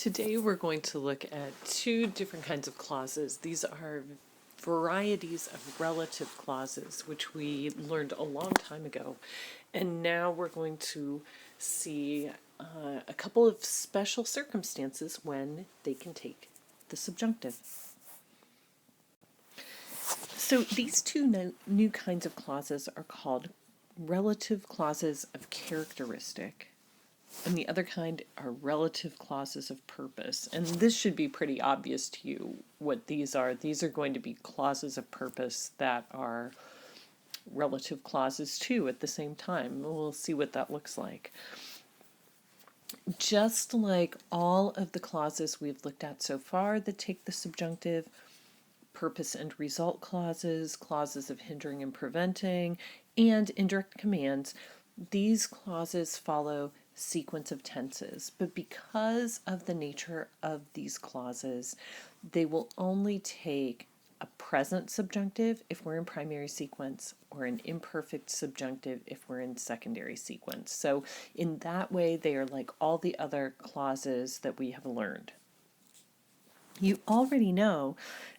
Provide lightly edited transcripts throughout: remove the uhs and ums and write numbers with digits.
Today we're going to look at two different kinds of clauses. These are varieties of relative clauses, which we learned a long time ago. And now we're going to see a couple of special circumstances when they can take the subjunctive. So these two new kinds of clauses are called relative clauses of characteristic, and the other kind are relative clauses of purpose. And this should be pretty obvious to you what these are. These are going to be clauses of purpose that are relative clauses too at the same time. We'll see what that looks like. Just like all of the clauses we've looked at so far that take the subjunctive, purpose and result clauses, clauses of hindering and preventing, and indirect commands, these clauses follow sequence of tenses, but because of the nature of these clauses, they will only take a present subjunctive if we're in primary sequence, or an imperfect subjunctive if we're in secondary sequence. So in that way, they are like all the other clauses that we have learned. You already know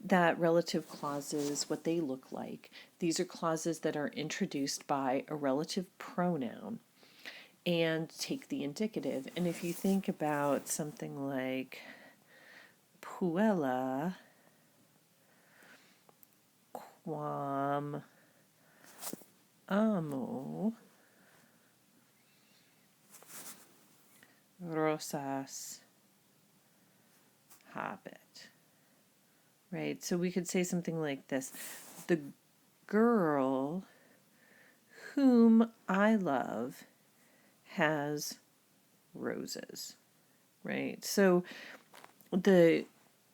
that relative clauses, what they look like. These are clauses that are introduced by a relative pronoun and take the indicative. And if you think about something like puella quam amo rosas habet, right? So we could say something like this: the girl whom I love has roses, right? So the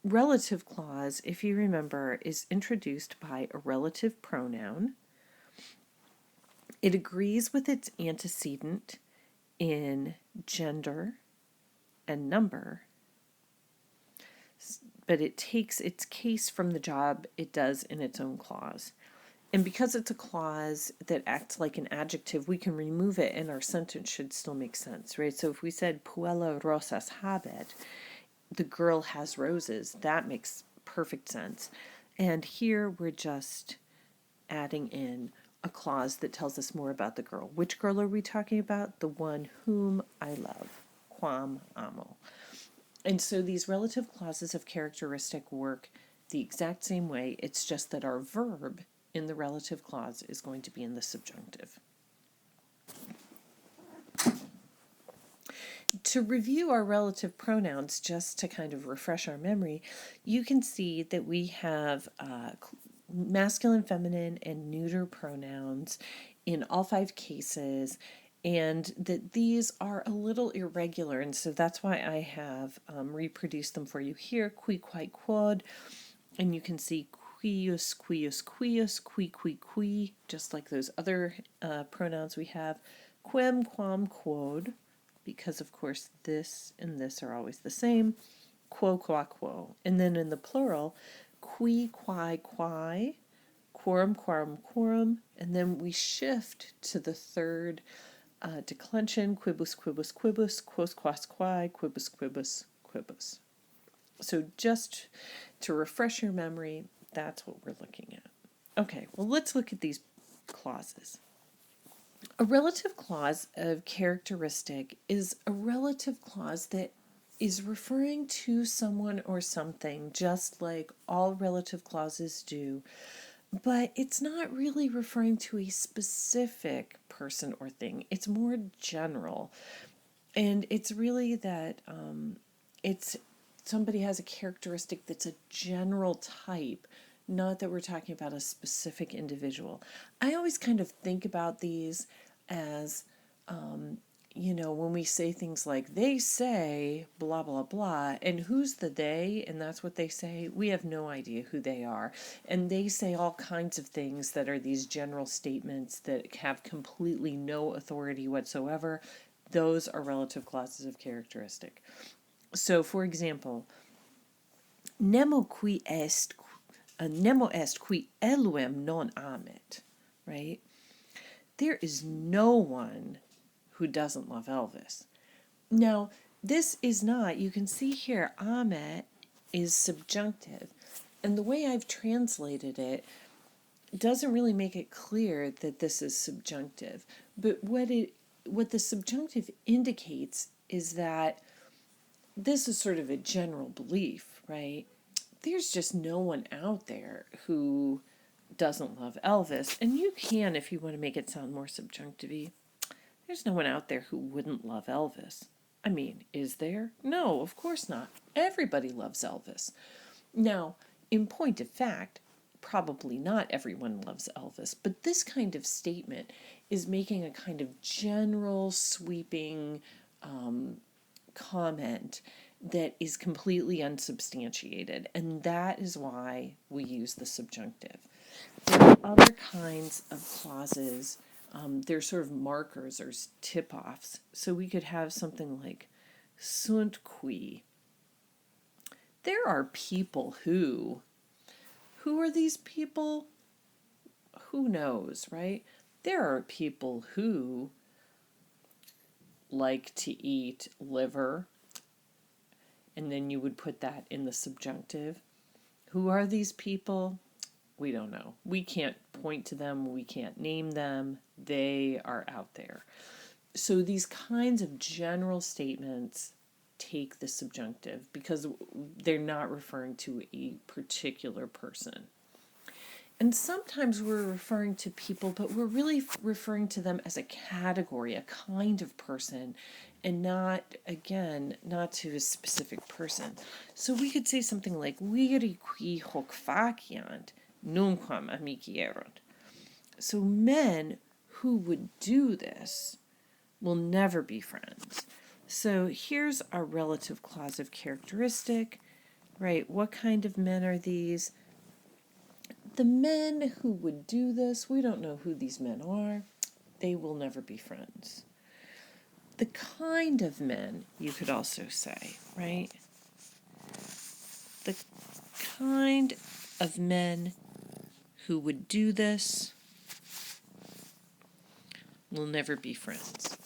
relative clause, if you remember, is introduced by a relative pronoun. It agrees with its antecedent in gender and number, but it takes its case from the job it does in its own clause. And because it's a clause that acts like an adjective, we can remove it and our sentence should still make sense, right? So if we said puella rosas habet, the girl has roses, that makes perfect sense. And here we're just adding in a clause that tells us more about the girl. Which girl are we talking about? The one whom I love, quam amo. And so these relative clauses of characteristic work the exact same way. It's just that our verb in the relative clause is going to be in the subjunctive. To review our relative pronouns, just to kind of refresh our memory, you can see that we have masculine, feminine, and neuter pronouns in all 5 cases, and that these are a little irregular, and so that's why I have reproduced them for you here. Qui, quai, quod, and you can see quius, quius, quius, qui, just like those other pronouns we have. Quem, quam, quod, because of course this and this are always the same. Quo, qua, quo. And then in the plural, qui, quai, quai, quorum, quorum, quorum, and then we shift to the third declension, quibus, quibus, quibus, quos, quas, quae, quibus, quibus, quibus. So just to refresh your memory, that's what we're looking at. Okay, well, let's look at these clauses. A relative clause of characteristic is a relative clause that is referring to someone or something, just like all relative clauses do, but it's not really referring to a specific person or thing. It's more general, and it's really that it's somebody has a characteristic that's a general type, not that we're talking about a specific individual. I always kind of think about these as, when we say things like, they say blah, blah, blah, and who's the they, and that's what they say, we have no idea who they are. And they say all kinds of things that are these general statements that have completely no authority whatsoever. Those are relative clauses of characteristic. So, for example, nemo est qui eluem non amet, right? There is no one who doesn't love Elvis. Now, This is not, you can see here, Ahmet is subjunctive. And the way I've translated it doesn't really make it clear that this is subjunctive. But what the subjunctive indicates is that this is sort of a general belief, right? There's just no one out there who doesn't love Elvis. And you can, if you want to make it sound more subjunctive-y, there's no one out there who wouldn't love Elvis. I mean, is there? No, of course not. Everybody loves Elvis. Now, in point of fact, probably not everyone loves Elvis, but this kind of statement is making a kind of general sweeping comment that is completely unsubstantiated, and that is why we use the subjunctive. There are other kinds of clauses. They're sort of markers or tip-offs. So we could have something like sunt qui. There are people who. Who are these people? Who knows, right? There are people who like to eat liver, and then you would put that in the subjunctive. Who are these people? We don't know. We can't point to them. We can't name them. They are out there. So these kinds of general statements take the subjunctive because they're not referring to a particular person. And sometimes we're referring to people, but we're really referring to them as a category, a kind of person, and not to a specific person. So we could say something like, Viri qui hoc faciant, nunquam amici erunt. So men who would do this will never be friends. So here's our relative clausive characteristic, right? What kind of men are these? The men who would do this, we don't know who these men are. They will never be friends. The kind of men, you could also say, right? The kind of men who would do this will never be friends.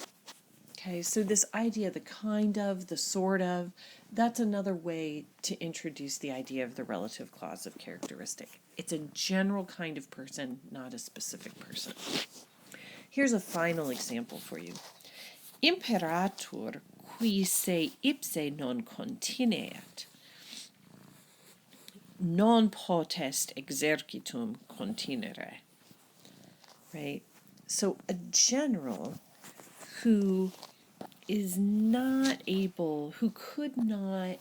Okay, so this idea, the kind of, the sort of, that's another way to introduce the idea of the relative clausive characteristic. It's a general kind of person, not a specific person. Here's a final example for you. Imperator qui se ipse non contineat, non potest exercitum continere. Right? So a general who is not able, who could not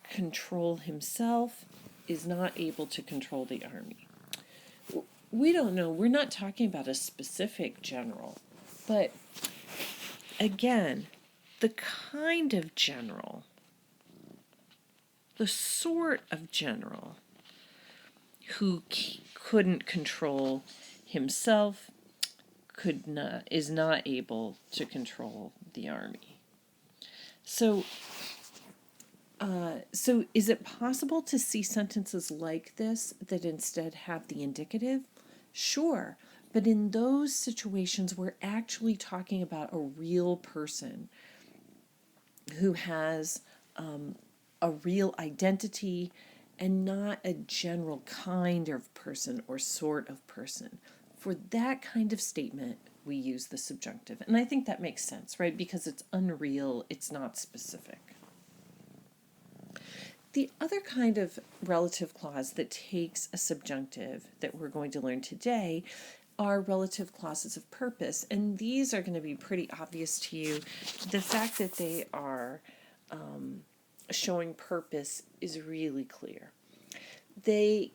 control himself, is not able to control the army. We don't know. We're not talking about a specific general. But again, the kind of general, the sort of general who couldn't control himself, is not able to control the army. So is it possible to see sentences like this that instead have the indicative? Sure, but in those situations we're actually talking about a real person who has a real identity and not a general kind of person or sort of person. For that kind of statement, we use the subjunctive. And I think that makes sense, right? Because it's unreal, it's not specific. The other kind of relative clause that takes a subjunctive that we're going to learn today are relative clauses of purpose. And these are going to be pretty obvious to you. The fact that they are showing purpose is really clear. They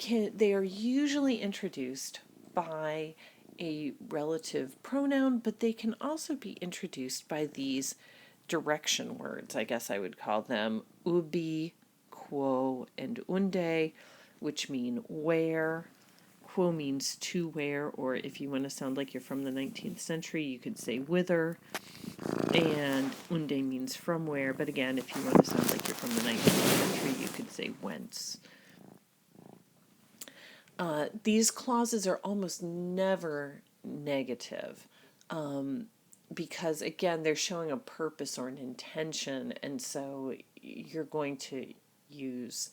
are usually introduced by a relative pronoun, but they can also be introduced by these direction words, I guess I would call them, ubi, quo, and unde, which mean where. Quo means to where, or if you want to sound like you're from the 19th century, you could say whither, and unde means from where, but again, if you want to sound like you're from the 19th century, you could say whence. These clauses are almost never negative. because again, they're showing a purpose or an intention, and so you're going to use,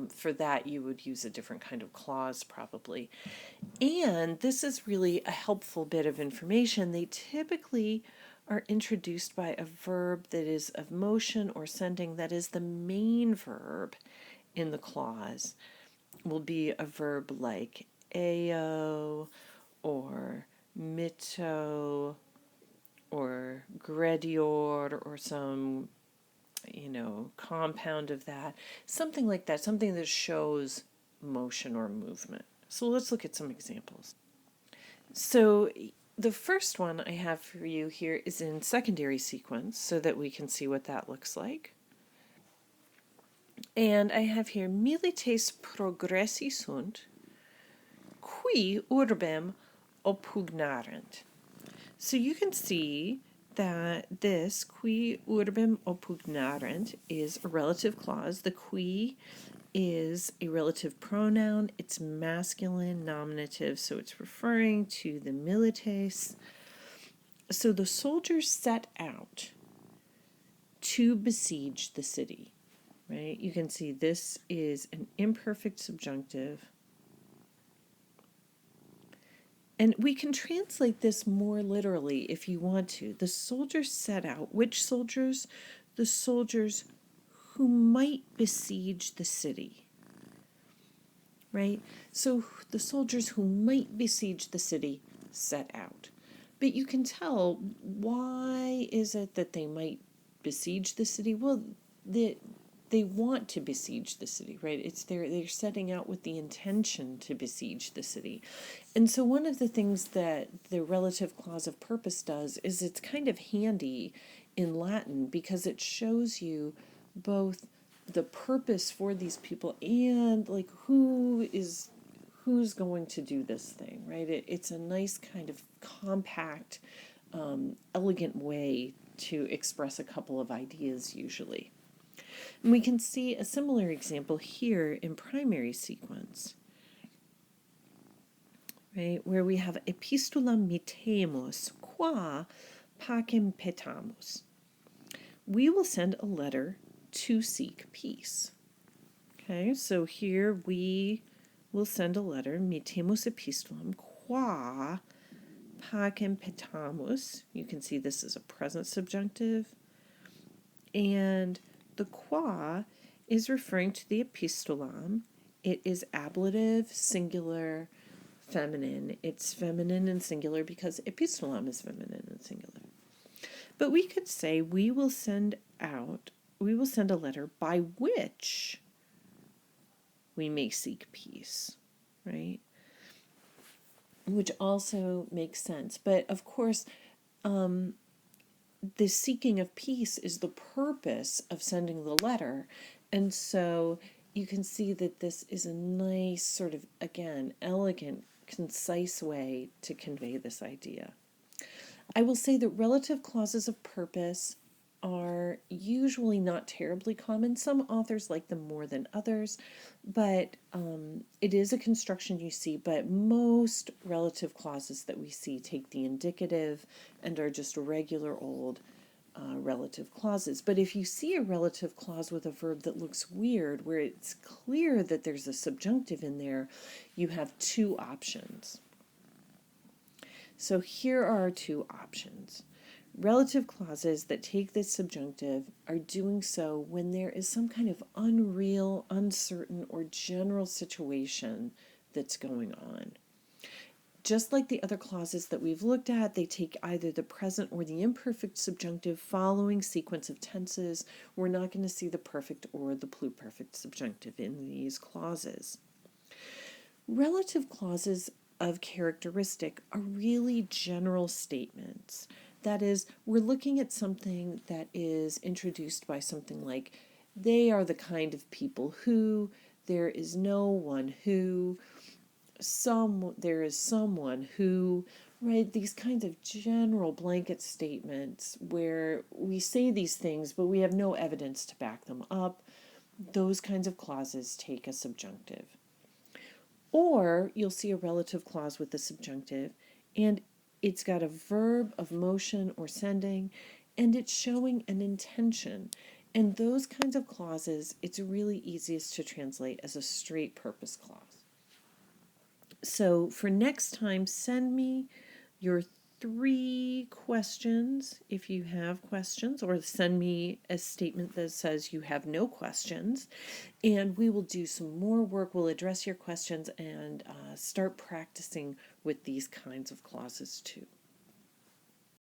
for that, you would use a different kind of clause probably. And this is really a helpful bit of information. They typically are introduced by a verb that is of motion or sending, that is the main verb in the clause. Will be a verb like eo or mito or gredior or some, compound of that, something like that, something that shows motion or movement. So let's look at some examples. So the first one I have for you here is in secondary sequence so that we can see what that looks like. And I have here milites progressi sunt qui urbem oppugnarent. So you can see that this qui urbem oppugnarent is a relative clause. The qui is a relative pronoun. It's masculine nominative, so it's referring to the milites. So the soldiers set out to besiege the city, right? You can see this is an imperfect subjunctive. And we can translate this more literally if you want to. The soldiers set out. Which soldiers? The soldiers who might besiege the city, right? So the soldiers who might besiege the city set out. But you can tell, why is it that they might besiege the city? Well, they want to besiege the city, right? They're setting out with the intention to besiege the city. And so one of the things that the relative clause of purpose does is it's kind of handy in Latin because it shows you both the purpose for these people and like who's going to do this thing, right? It's a nice kind of compact, elegant way to express a couple of ideas usually. And we can see a similar example here in primary sequence, right, where we have epistulam mitemus qua pacem petamus. We will send a letter to seek peace. Okay, so here we will send a letter, mitemus epistulam qua pacem petamus. You can see this is a present subjunctive. And the qua is referring to the epistulam. It is ablative, singular, feminine. It's feminine and singular because epistulam is feminine and singular. But we could say we will send a letter by which we may seek peace, right? Which also makes sense. But of course, the seeking of peace is the purpose of sending the letter. And so you can see that this is a nice sort of, again, elegant, concise way to convey this idea. I will say that relative clauses of purpose are usually not terribly common. Some authors like them more than others, but it is a construction you see, but most relative clauses that we see take the indicative and are just regular old relative clauses. But if you see a relative clause with a verb that looks weird, where it's clear that there's a subjunctive in there, you have two options. So here are our two options. Relative clauses that take this subjunctive are doing so when there is some kind of unreal, uncertain, or general situation that's going on. Just like the other clauses that we've looked at, they take either the present or the imperfect subjunctive following sequence of tenses. We're not going to see the perfect or the pluperfect subjunctive in these clauses. Relative clauses of characteristic are really general statements. That is, we're looking at something that is introduced by something like, they are the kind of people who, there is no one who, there is someone who, right? These kinds of general blanket statements where we say these things, but we have no evidence to back them up. Those kinds of clauses take a subjunctive. Or you'll see a relative clause with the subjunctive, and it's got a verb of motion or sending, and it's showing an intention. And those kinds of clauses, it's really easiest to translate as a straight purpose clause. So for next time, send me your 3 questions if you have questions, or send me a statement that says you have no questions, and we will do some more work. We'll address your questions and start practicing with these kinds of clauses too.